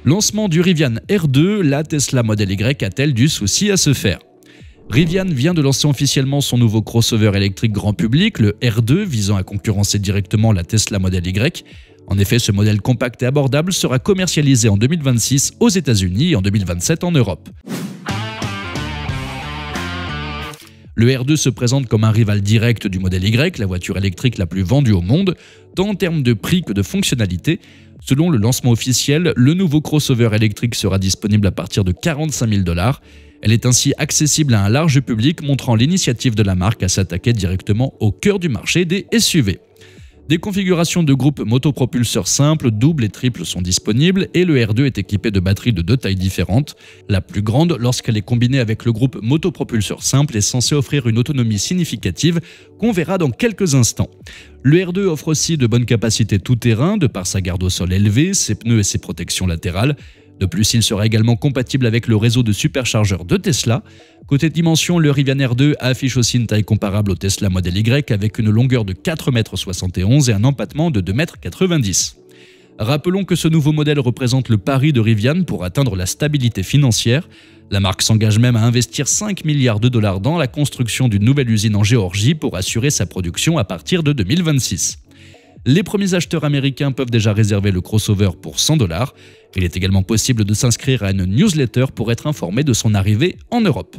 Lancement du Rivian R2, la Tesla Model Y a-t-elle du souci à se faire? Rivian vient de lancer officiellement son nouveau crossover électrique grand public, le R2, visant à concurrencer directement la Tesla Model Y. En effet, ce modèle compact et abordable sera commercialisé en 2026 aux États-Unis et en 2027 en Europe. Le R2 se présente comme un rival direct du Model Y, la voiture électrique la plus vendue au monde, tant en termes de prix que de fonctionnalité. Selon le lancement officiel, le nouveau crossover électrique sera disponible à partir de 45 000 $. Elle est ainsi accessible à un large public, montrant l'initiative de la marque à s'attaquer directement au cœur du marché des SUV. Des configurations de groupe motopropulseur simple, double et triple sont disponibles et le R2 est équipé de batteries de 2 tailles différentes. La plus grande, lorsqu'elle est combinée avec le groupe motopropulseur simple, est censée offrir une autonomie significative qu'on verra dans quelques instants. Le R2 offre aussi de bonnes capacités tout-terrain de par sa garde au sol élevée, ses pneus et ses protections latérales. De plus, il sera également compatible avec le réseau de superchargeurs de Tesla. Côté dimension, le Rivian R2 affiche aussi une taille comparable au Tesla Model Y avec une longueur de 4,71 m et un empattement de 2,90 m. Rappelons que ce nouveau modèle représente le pari de Rivian pour atteindre la stabilité financière. La marque s'engage même à investir 5 milliards de $ dans la construction d'une nouvelle usine en Géorgie pour assurer sa production à partir de 2026. Les premiers acheteurs américains peuvent déjà réserver le crossover pour 100 $. Il est également possible de s'inscrire à une newsletter pour être informé de son arrivée en Europe.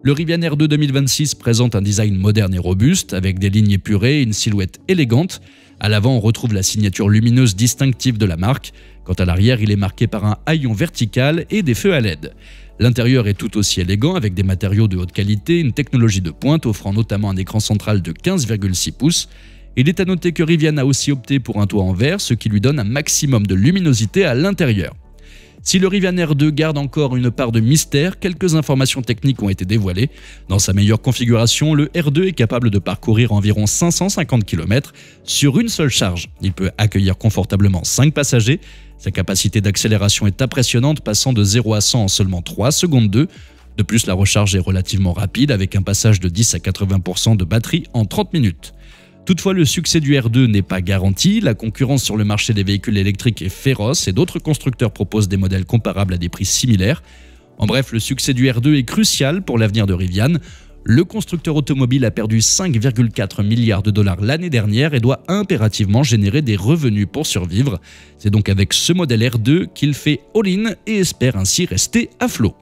Le Rivian R2 2026 présente un design moderne et robuste, avec des lignes épurées et une silhouette élégante. À l'avant, on retrouve la signature lumineuse distinctive de la marque. Quant à l'arrière, il est marqué par un haillon vertical et des feux à LED. L'intérieur est tout aussi élégant avec des matériaux de haute qualité, une technologie de pointe offrant notamment un écran central de 15,6 pouces. Il est à noter que Rivian a aussi opté pour un toit en verre, ce qui lui donne un maximum de luminosité à l'intérieur. Si le Rivian R2 garde encore une part de mystère, quelques informations techniques ont été dévoilées. Dans sa meilleure configuration, le R2 est capable de parcourir environ 550 km sur une seule charge. Il peut accueillir confortablement 5 passagers. Sa capacité d'accélération est impressionnante, passant de 0 à 100 en seulement 3 secondes 2. De plus, la recharge est relativement rapide, avec un passage de 10 à 80% de batterie en 30 minutes. Toutefois, le succès du R2 n'est pas garanti, la concurrence sur le marché des véhicules électriques est féroce et d'autres constructeurs proposent des modèles comparables à des prix similaires. En bref, le succès du R2 est crucial pour l'avenir de Rivian. Le constructeur automobile a perdu 5,4 milliards de $ l'année dernière et doit impérativement générer des revenus pour survivre. C'est donc avec ce modèle R2 qu'il fait all-in et espère ainsi rester à flot.